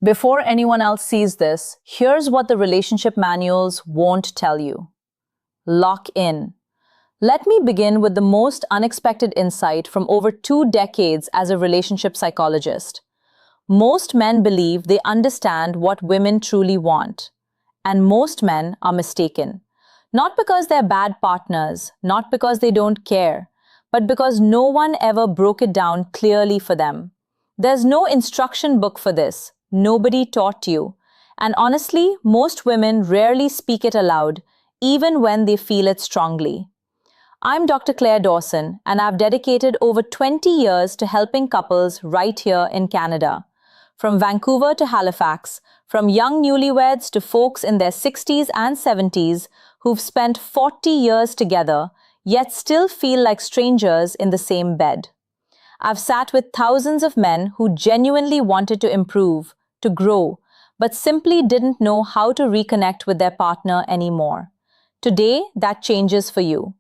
Before anyone else sees this, here's what the relationship manuals won't tell you. Lock in. Let me begin with the most unexpected insight from over 2 decades as a relationship psychologist. Most men believe they understand what women truly want. And most men are mistaken. Not because they're bad partners, not because they don't care, but because no one ever broke it down clearly for them. There's no instruction book for this. Nobody taught you. And honestly, most women rarely speak it aloud, even when they feel it strongly. I'm Dr. Claire Dawson, and I've dedicated over 20 years to helping couples right here in Canada. From Vancouver to Halifax, from young newlyweds to folks in their 60s and 70s who've spent 40 years together, yet still feel like strangers in the same bed. I've sat with thousands of men who genuinely wanted to improve, to grow, but simply didn't know how to reconnect with their partner anymore. Today, that changes for you.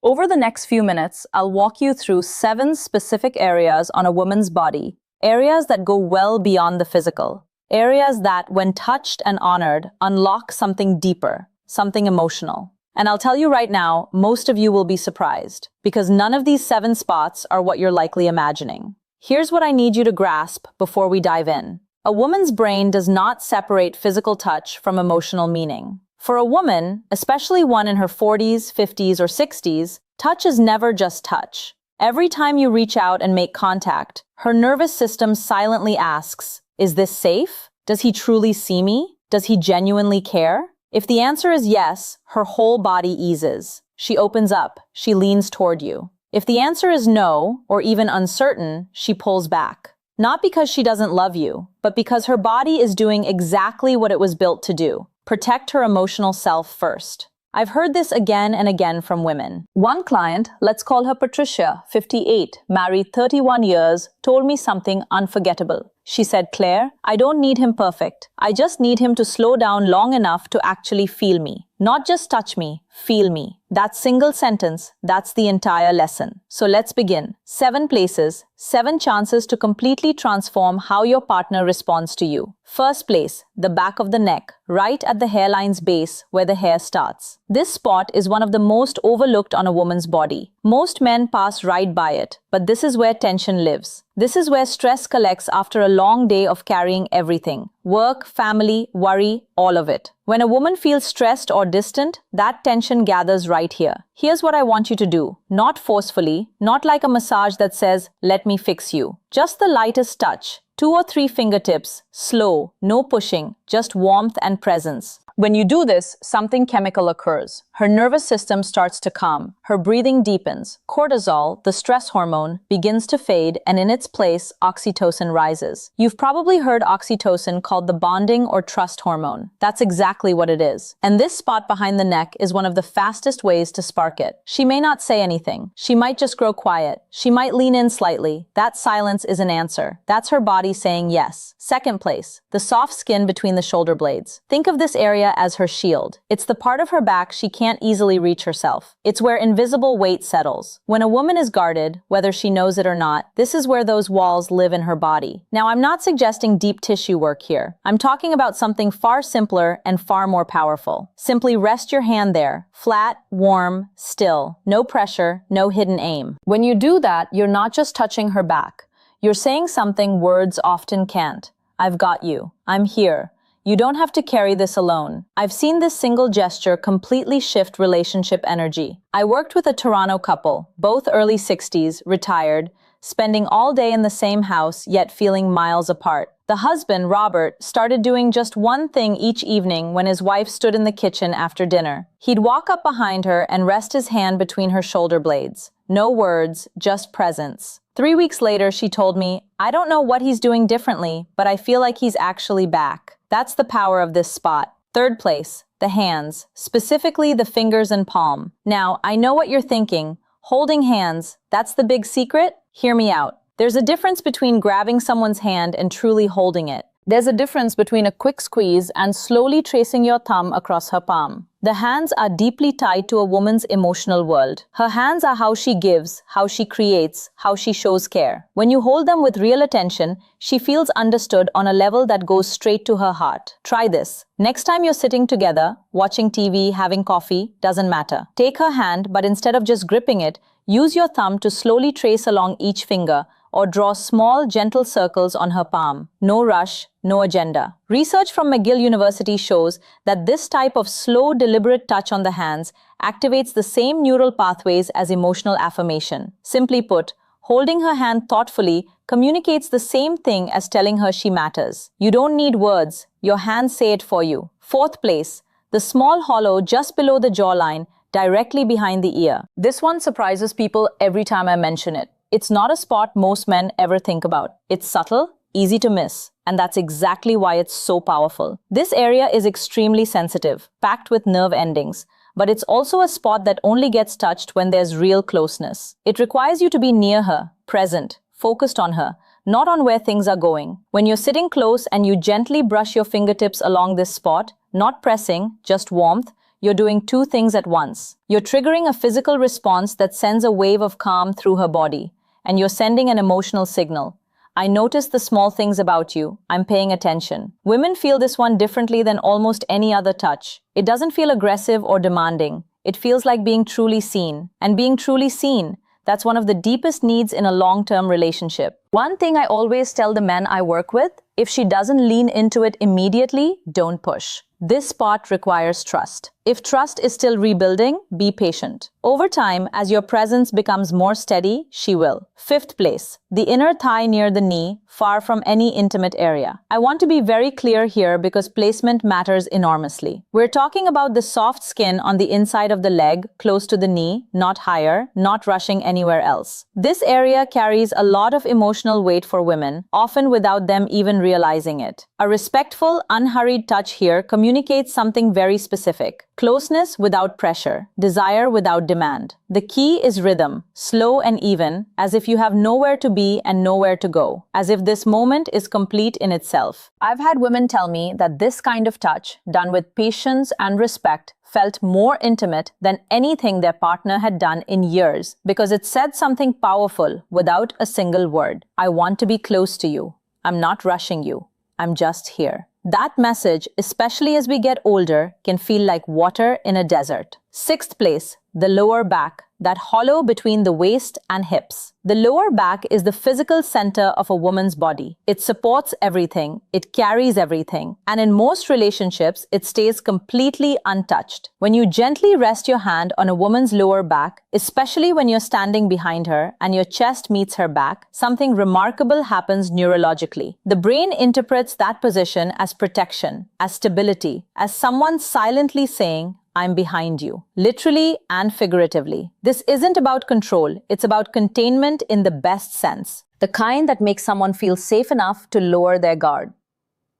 Over the next few minutes, I'll walk you through 7 specific areas on a woman's body, areas that go well beyond the physical, areas that, when touched and honored, unlock something deeper, something emotional. And I'll tell you right now, most of you will be surprised, because none of these 7 spots are what you're likely imagining. Here's what I need you to grasp before we dive in. A woman's brain does not separate physical touch from emotional meaning. For a woman, especially one in her 40s, 50s, or 60s, touch is never just touch. Every time you reach out and make contact, her nervous system silently asks, is this safe? Does he truly see me? Does he genuinely care? If the answer is yes, her whole body eases. She opens up. She leans toward you. If the answer is no, or even uncertain, she pulls back. Not because she doesn't love you, but because her body is doing exactly what it was built to do. Protect her emotional self first. I've heard this again and again from women. One client, let's call her Patricia, 58, married 31 years, told me something unforgettable. She said, Claire, I don't need him perfect. I just need him to slow down long enough to actually feel me. Not just touch me, feel me. That single sentence, that's the entire lesson. So let's begin. 7 places, 7 chances to completely transform how your partner responds to you. First place, the back of the neck, right at the hairline's base where the hair starts. This spot is one of the most overlooked on a woman's body. Most men pass right by it, but this is where tension lives. This is where stress collects after a long day of carrying everything. Work, family, worry, all of it. When a woman feels stressed or distant, that tension gathers right here. Here's what I want you to do. Not forcefully, not like a massage that says, let me fix you. Just the lightest touch. 2 or 3 fingertips, slow, no pushing, just warmth and presence. When you do this, something chemical occurs. Her nervous system starts to calm. Her breathing deepens. Cortisol, the stress hormone, begins to fade, and in its place, oxytocin rises. You've probably heard oxytocin called the bonding or trust hormone. That's exactly what it is. And this spot behind the neck is one of the fastest ways to spark it. She may not say anything. She might just grow quiet. She might lean in slightly. That silence is an answer. That's her body saying yes. Second place, the soft skin between the shoulder blades. Think of this area as her shield. It's the part of her back she can't easily reach herself. It's where invisible weight settles. When a woman is guarded, whether she knows it or not, this is where those walls live in her body. Now, I'm not suggesting deep tissue work here. I'm talking about something far simpler and far more powerful. Simply rest your hand there, flat, warm, still. No pressure, no hidden aim. When you do that, you're not just touching her back. You're saying something words often can't. I've got you. I'm here. You don't have to carry this alone. I've seen this single gesture completely shift relationship energy. I worked with a Toronto couple, both early 60s, retired, spending all day in the same house, yet feeling miles apart. The husband, Robert, started doing just one thing each evening when his wife stood in the kitchen after dinner. He'd walk up behind her and rest his hand between her shoulder blades. No words, just presence. 3 weeks later, she told me, I don't know what he's doing differently, but I feel like he's actually back. That's the power of this spot. Third place, the hands, specifically the fingers and palm. Now, I know what you're thinking. Holding hands, that's the big secret? Hear me out. There's a difference between grabbing someone's hand and truly holding it. There's a difference between a quick squeeze and slowly tracing your thumb across her palm. The hands are deeply tied to a woman's emotional world. Her hands are how she gives, how she creates, how she shows care. When you hold them with real attention, she feels understood on a level that goes straight to her heart. Try this. Next time you're sitting together, watching TV, having coffee, doesn't matter. Take her hand, but instead of just gripping it, use your thumb to slowly trace along each finger, or draw small, gentle circles on her palm. No rush, no agenda. Research from McGill University shows that this type of slow, deliberate touch on the hands activates the same neural pathways as emotional affirmation. Simply put, holding her hand thoughtfully communicates the same thing as telling her she matters. You don't need words, your hands say it for you. Fourth place, the small hollow just below the jawline, directly behind the ear. This one surprises people every time I mention it. It's not a spot most men ever think about. It's subtle, easy to miss, and that's exactly why it's so powerful. This area is extremely sensitive, packed with nerve endings, but it's also a spot that only gets touched when there's real closeness. It requires you to be near her, present, focused on her, not on where things are going. When you're sitting close and you gently brush your fingertips along this spot, not pressing, just warmth, you're doing two things at once. You're triggering a physical response that sends a wave of calm through her body, and you're sending an emotional signal. I notice the small things about you. I'm paying attention. Women feel this one differently than almost any other touch. It doesn't feel aggressive or demanding. It feels like being truly seen. And being truly seen, that's one of the deepest needs in a long-term relationship. One thing I always tell the men I work with, if she doesn't lean into it immediately, don't push. This spot requires trust. If trust is still rebuilding, be patient. Over time, as your presence becomes more steady, she will. Fifth place, the inner thigh near the knee, far from any intimate area. I want to be very clear here because placement matters enormously. We're talking about the soft skin on the inside of the leg, close to the knee, not higher, not rushing anywhere else. This area carries a lot of emotional weight for women, often without them even realizing it. A respectful, unhurried touch here communicates something very specific. Closeness without pressure, desire without demand. The key is rhythm, slow and even, as if you have nowhere to be and nowhere to go, as if this moment is complete in itself. I've had women tell me that this kind of touch, done with patience and respect, felt more intimate than anything their partner had done in years because it said something powerful without a single word. I want to be close to you. I'm not rushing you. I'm just here. That message, especially as we get older, can feel like water in a desert. Sixth place, the lower back, that hollow between the waist and hips. The lower back is the physical center of a woman's body. It supports everything, it carries everything, and in most relationships, it stays completely untouched. When you gently rest your hand on a woman's lower back, especially when you're standing behind her and your chest meets her back, something remarkable happens neurologically. The brain interprets that position as protection, as stability, as someone silently saying, I'm behind you, literally and figuratively. This isn't about control, it's about containment in the best sense, the kind that makes someone feel safe enough to lower their guard.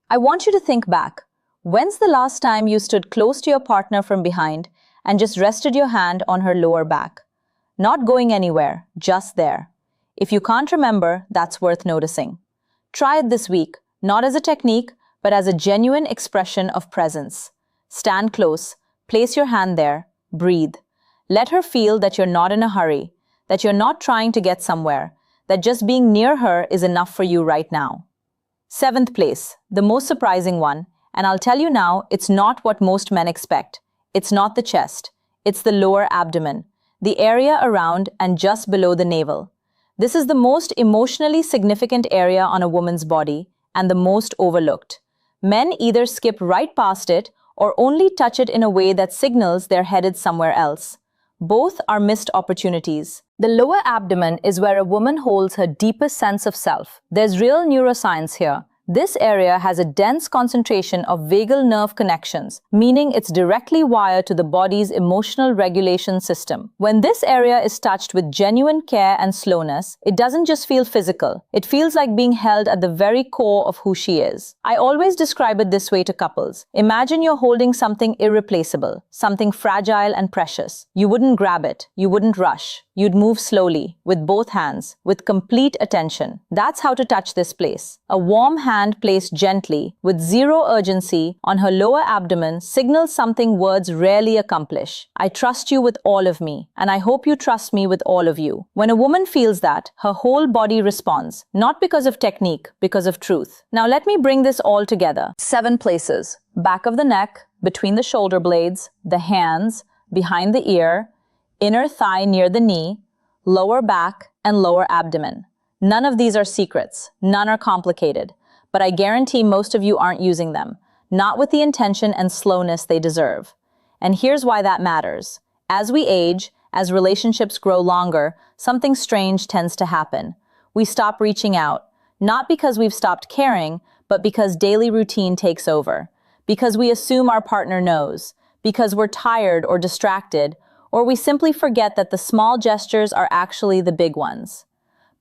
I want you to think back. When's the last time you stood close to your partner from behind and just rested your hand on her lower back? Not going anywhere, just there. If you can't remember, that's worth noticing. Try it this week, not as a technique, but as a genuine expression of presence. Stand close. Place your hand there, breathe. Let her feel that you're not in a hurry, that you're not trying to get somewhere, that just being near her is enough for you right now. Seventh place, the most surprising one, and I'll tell you now, it's not what most men expect. It's not the chest, it's the lower abdomen, the area around and just below the navel. This is the most emotionally significant area on a woman's body and the most overlooked. Men either skip right past it or only touch it in a way that signals they're headed somewhere else. Both are missed opportunities. The lower abdomen is where a woman holds her deepest sense of self. There's real neuroscience here. This area has a dense concentration of vagal nerve connections, meaning it's directly wired to the body's emotional regulation system. When this area is touched with genuine care and slowness, it doesn't just feel physical. It feels like being held at the very core of who she is. I always describe it this way to couples. Imagine you're holding something irreplaceable, something fragile and precious. You wouldn't grab it. You wouldn't rush. you'd move slowly, with both hands, with complete attention. That's how to touch this place. A warm hand placed gently, with zero urgency, on her lower abdomen signals something words rarely accomplish. I trust you with all of me, and I hope you trust me with all of you. When a woman feels that, her whole body responds, not because of technique, because of truth. Now let me bring this all together. 7 places. Back of the neck, between the shoulder blades, the hands, behind the ear, inner thigh near the knee, lower back, and lower abdomen. None of these are secrets. None are complicated. But I guarantee most of you aren't using them, not with the intention and slowness they deserve. And here's why that matters. As we age, as relationships grow longer, something strange tends to happen. We stop reaching out, not because we've stopped caring, but because daily routine takes over. Because we assume our partner knows, because we're tired or distracted, or we simply forget that the small gestures are actually the big ones.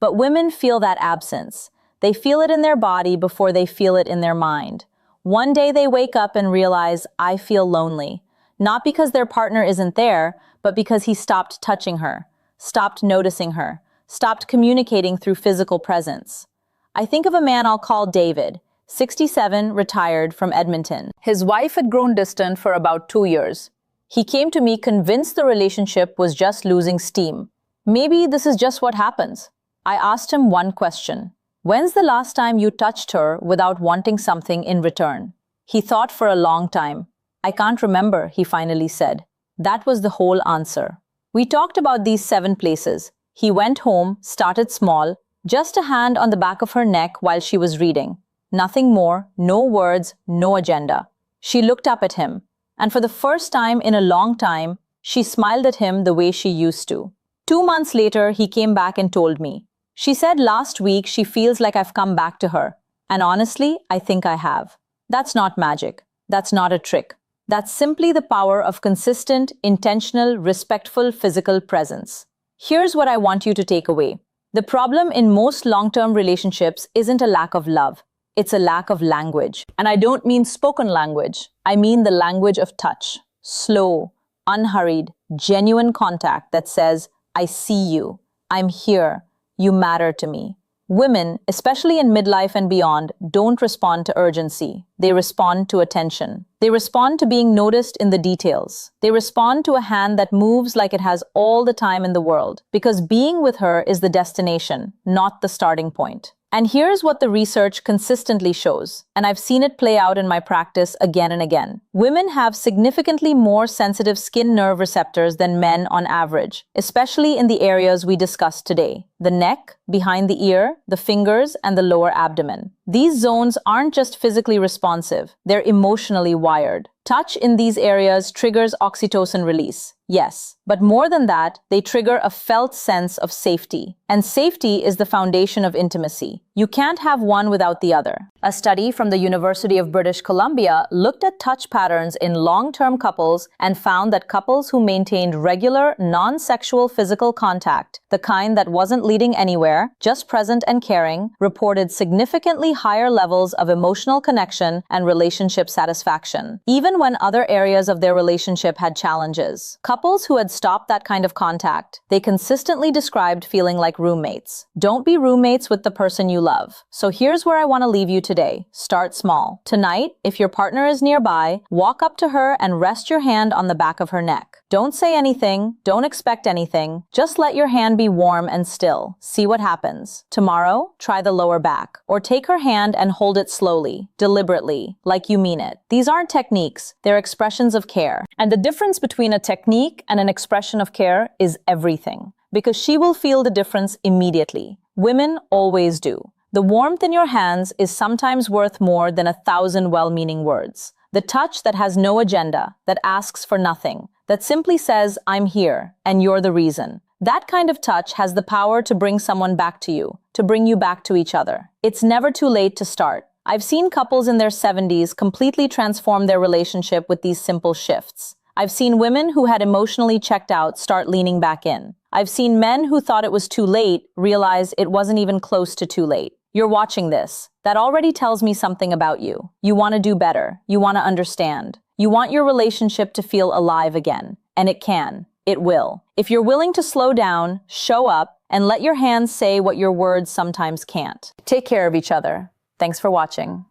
But women feel that absence. They feel it in their body before they feel it in their mind. One day they wake up and realize, I feel lonely. Not because their partner isn't there, but because he stopped touching her, stopped noticing her, stopped communicating through physical presence. I think of a man I'll call David, 67, retired from Edmonton. His wife had grown distant for about 2 years. He came to me convinced the relationship was just losing steam. Maybe this is just what happens. I asked him one question. When's the last time you touched her without wanting something in return? He thought for a long time. I can't remember, he finally said. That was the whole answer. We talked about these 7 places. He went home, started small, just a hand on the back of her neck while she was reading. Nothing more, no words, no agenda. She looked up at him, and for the first time in a long time, she smiled at him the way she used to. 2 months later, he came back and told me. She said last week she feels like I've come back to her. And honestly, I think I have. That's not magic. That's not a trick. That's simply the power of consistent, intentional, respectful physical presence. Here's what I want you to take away. The problem in most long-term relationships isn't a lack of love. It's a lack of language. And I don't mean spoken language. I mean the language of touch. Slow, unhurried, genuine contact that says, I see you. I'm here. You matter to me. Women, especially in midlife and beyond, don't respond to urgency. They respond to attention. They respond to being noticed in the details. They respond to a hand that moves like it has all the time in the world, because being with her is the destination, not the starting point. And here's what the research consistently shows, and I've seen it play out in my practice again and again. Women have significantly more sensitive skin nerve receptors than men on average, especially in the areas we discussed today: the neck, behind the ear, the fingers, and the lower abdomen. These zones aren't just physically responsive, they're emotionally wired. Touch in these areas triggers oxytocin release. Yes, but more than that, they trigger a felt sense of safety. And safety is the foundation of intimacy. You can't have one without the other. A study from the University of British Columbia looked at touch patterns in long-term couples and found that couples who maintained regular, non-sexual physical contact, the kind that wasn't leading anywhere, just present and caring, reported significantly higher levels of emotional connection and relationship satisfaction, even when other areas of their relationship had challenges. Couples who had stopped that kind of contact, they consistently described feeling like roommates. Don't be roommates with the person you love. So here's where I want to leave you today. Start small. Tonight, if your partner is nearby, walk up to her and rest your hand on the back of her neck. Don't say anything, don't expect anything, just let your hand be warm and still. See what happens. Tomorrow, try the lower back, or take her hand and hold it slowly, deliberately, like you mean it. These aren't techniques, they're expressions of care. And the difference between a technique and an expression of care is everything, because she will feel the difference immediately. Women always do. The warmth in your hands is sometimes worth more than 1,000 well-meaning words. The touch that has no agenda, that asks for nothing, that simply says, I'm here, and you're the reason. That kind of touch has the power to bring someone back to you, to bring you back to each other. It's never too late to start. I've seen couples in their 70s completely transform their relationship with these simple shifts. I've seen women who had emotionally checked out start leaning back in. I've seen men who thought it was too late realize it wasn't even close to too late. You're watching this. That already tells me something about you. You want to do better. You want to understand. You want your relationship to feel alive again. And it can. it will. If you're willing to slow down, show up, and let your hands say what your words sometimes can't. Take care of each other. Thanks for watching.